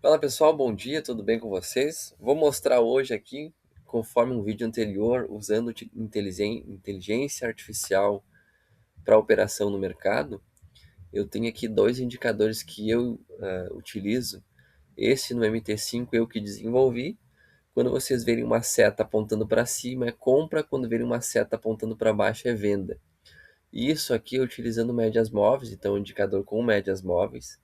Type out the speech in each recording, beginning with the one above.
Fala pessoal, bom dia, tudo bem com vocês? Vou mostrar hoje aqui, conforme um vídeo anterior, usando inteligência artificial para operação no mercado. Eu tenho aqui dois indicadores que eu utilizo. Esse no MT5 eu que desenvolvi. Quando vocês verem uma seta apontando para cima é compra, quando verem uma seta apontando para baixo é venda. E isso aqui é utilizando médias móveis, então indicador com médias móveis.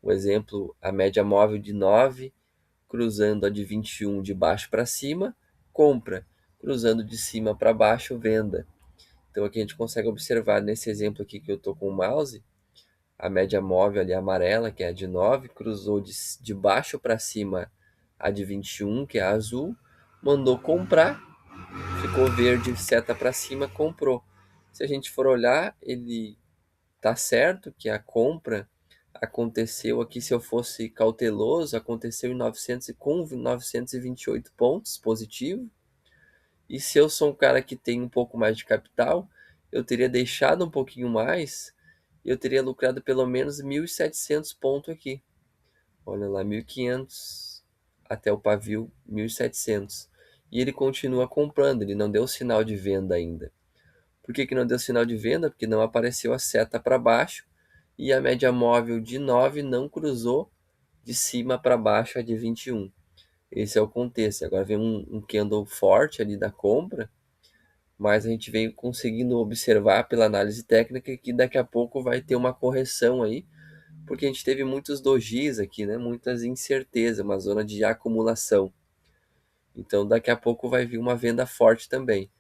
Um exemplo, a média móvel de 9 cruzando a de 21 de baixo para cima, compra, cruzando de cima para baixo, venda. Então aqui a gente consegue observar nesse exemplo aqui que eu estou com o mouse, a média móvel ali amarela, que é a de 9, cruzou de baixo para cima a de 21, que é a azul, mandou comprar, ficou verde, seta para cima, comprou. Se a gente for olhar, ele tá certo que a compra aconteceu aqui, se eu fosse cauteloso, aconteceu em 900 com 928 pontos positivo. E se eu sou um cara que tem um pouco mais de capital, eu teria deixado um pouquinho mais e eu teria lucrado pelo menos 1.700 pontos aqui. Olha lá, 1.500 até o pavio 1.700. E ele continua comprando, ele não deu sinal de venda ainda. Por que que não deu sinal de venda? Porque não apareceu a seta para baixo e a média móvel de 9 não cruzou de cima para baixo a de 21. Esse é o contexto. Agora vem um candle forte ali da compra, mas a gente vem conseguindo observar pela análise técnica que daqui a pouco vai ter uma correção aí, porque a gente teve muitos dojis aqui, né? Muitas incertezas, uma zona de acumulação. Então daqui a pouco vai vir uma venda forte também,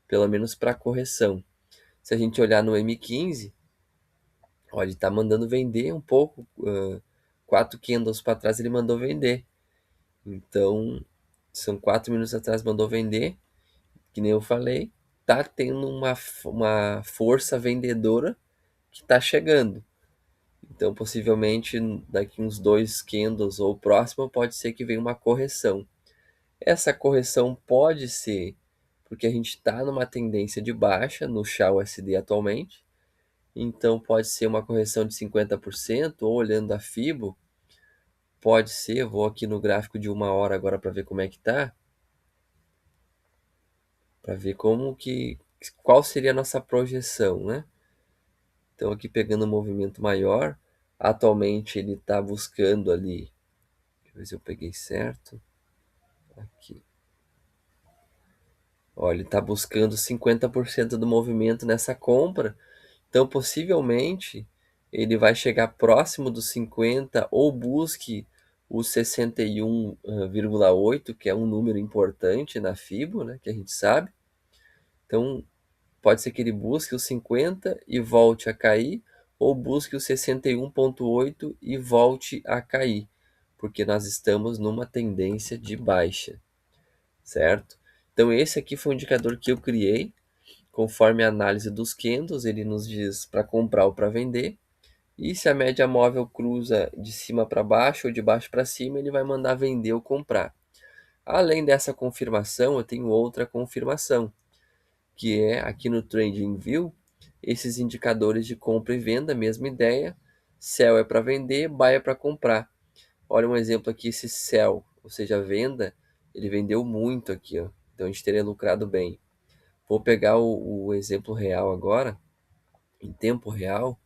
pelo menos para correção. Se a gente olhar no M15, olha, ele está mandando vender um pouco. 4 candles para trás ele mandou vender. Então, são 4 minutos atrás mandou vender. Que nem eu falei, tá tendo uma força vendedora que está chegando. Então, possivelmente, daqui uns 2 candles ou próximo, pode ser que venha uma correção. Essa correção pode ser porque a gente está numa tendência de baixa no SHA-USD atualmente. Então pode ser uma correção de 50%, ou olhando a Fibo, pode ser, vou aqui no gráfico de 1 hora agora para ver como é que tá, para ver qual seria a nossa projeção, né? Então aqui pegando um movimento maior, atualmente ele está buscando ali, deixa eu ver se eu peguei certo, aqui. Olha, ele está buscando 50% do movimento nessa compra, então possivelmente ele vai chegar próximo dos 50 ou busque o 61,8, que é um número importante na Fibo, né, que a gente sabe. Então pode ser que ele busque o 50 e volte a cair, ou busque o 61,8 e volte a cair, porque nós estamos numa tendência de baixa, certo? Então esse aqui foi um indicador que eu criei. Conforme a análise dos candles, ele nos diz para comprar ou para vender. E se a média móvel cruza de cima para baixo ou de baixo para cima, ele vai mandar vender ou comprar. Além dessa confirmação, eu tenho outra confirmação, que é aqui no TradingView, esses indicadores de compra e venda, mesma ideia. Sell é para vender, buy é para comprar. Olha um exemplo aqui, esse sell, ou seja, venda, ele vendeu muito aqui, ó. Então a gente teria lucrado bem. Vou pegar o exemplo real agora, em tempo real.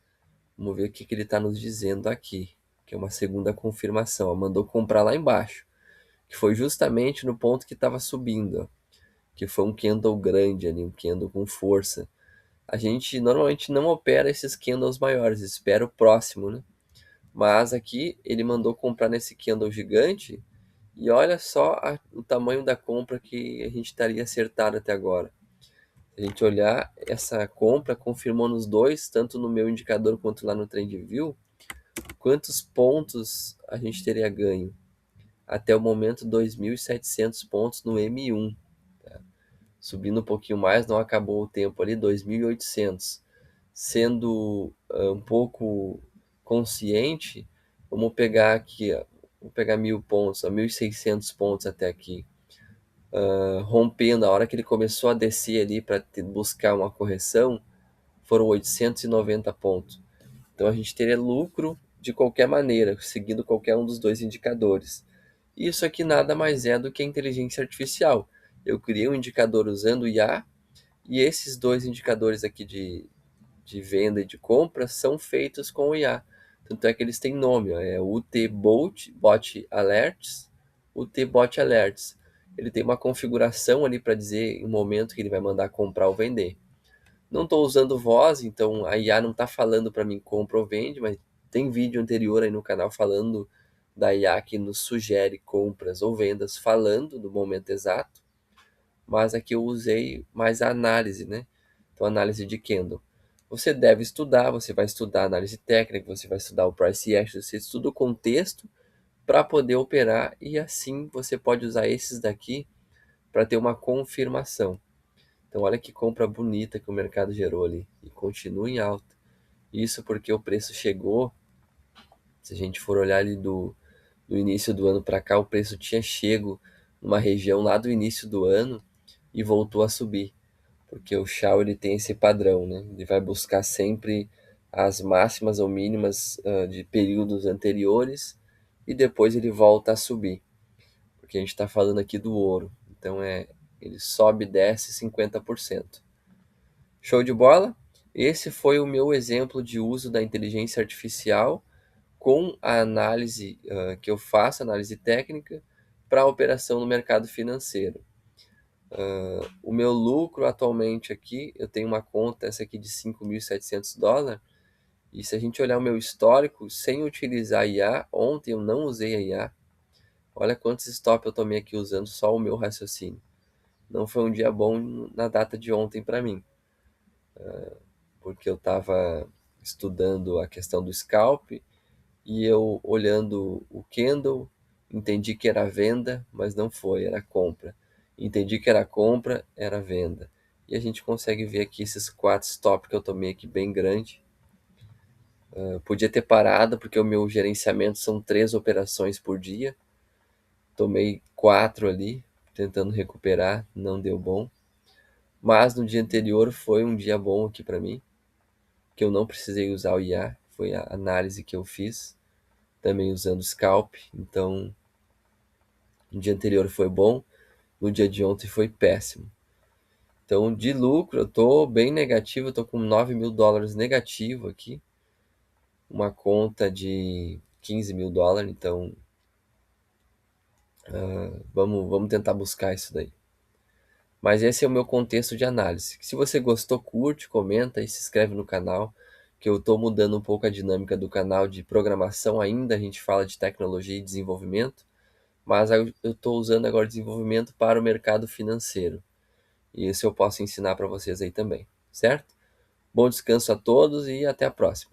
Vamos ver o que ele está nos dizendo aqui, que é uma segunda confirmação. Ó, mandou comprar lá embaixo, que foi justamente no ponto que estava subindo, ó, que foi um candle grande ali, um candle com força. A gente normalmente não opera esses candles maiores, espera o próximo, né? Mas aqui ele mandou comprar nesse candle gigante e olha só o tamanho da compra que a gente estaria acertado até agora. Se a gente olhar, essa compra confirmou nos dois, tanto no meu indicador quanto lá no TradingView, quantos pontos a gente teria ganho. Até o momento, 2.700 pontos no M1. Tá? Subindo um pouquinho mais, não acabou o tempo ali, 2.800. Sendo um pouco consciente, vamos pegar aqui, ó, vou pegar 1.000 pontos, 1.600 pontos até aqui. Rompendo, a hora que ele começou a descer ali para buscar uma correção, foram 890 pontos. Então a gente teria lucro de qualquer maneira, seguindo qualquer um dos dois indicadores. Isso aqui nada mais é do que a inteligência artificial. Eu criei um indicador usando o IA e esses dois indicadores aqui de venda e de compra são feitos com o IA. Tanto é que eles têm nome, ó, é o UT Bot Alerts, UT Bot Alerts. Ele tem uma configuração ali para dizer o momento que ele vai mandar comprar ou vender. Não estou usando voz, então a IA não está falando para mim compra ou vende, mas tem vídeo anterior aí no canal falando da IA que nos sugere compras ou vendas, falando do momento exato, mas aqui eu usei mais a análise, né? Então, análise de Kendall. Você deve estudar, você vai estudar análise técnica, você vai estudar o price action, você estuda o contexto para poder operar e assim você pode usar esses daqui para ter uma confirmação. Então, olha que compra bonita que o mercado gerou ali e continua em alta. Isso porque o preço chegou, se a gente for olhar ali do início do ano para cá, o preço tinha chego numa região lá do início do ano e voltou a subir, porque o Shao ele tem esse padrão, né? Ele vai buscar sempre as máximas ou mínimas de períodos anteriores e depois ele volta a subir, porque a gente está falando aqui do ouro, então ele sobe e desce 50%. Show de bola? Esse foi o meu exemplo de uso da inteligência artificial com a análise que eu faço, análise técnica, para a operação no mercado financeiro. O meu lucro atualmente aqui, eu tenho uma conta, essa aqui de $5.700, e se a gente olhar o meu histórico, sem utilizar IA, ontem eu não usei a IA, olha quantos stop eu tomei aqui usando só o meu raciocínio. Não foi um dia bom na data de ontem para mim, porque eu estava estudando a questão do scalp, e eu olhando o candle, entendi que era venda, mas não foi, era compra. Entendi que era compra, era venda. E a gente consegue ver aqui esses 4 stop que eu tomei aqui bem grande. Eu podia ter parado, porque o meu gerenciamento são 3 operações por dia. Tomei 4 ali, tentando recuperar, não deu bom. Mas no dia anterior foi um dia bom aqui para mim, que eu não precisei usar o IA, foi a análise que eu fiz, também usando o scalp, então no dia anterior foi bom, no dia de ontem foi péssimo. Então, de lucro, eu estou bem negativo, eu estou com $9.000 negativo aqui, uma conta de $15.000, então vamos tentar buscar isso daí. Mas esse é o meu contexto de análise. Se você gostou, curte, comenta e se inscreve no canal, que eu estou mudando um pouco a dinâmica do canal de programação ainda, a gente fala de tecnologia e desenvolvimento, mas eu estou usando agora desenvolvimento para o mercado financeiro. E isso eu posso ensinar para vocês aí também, certo? Bom descanso a todos e até a próxima.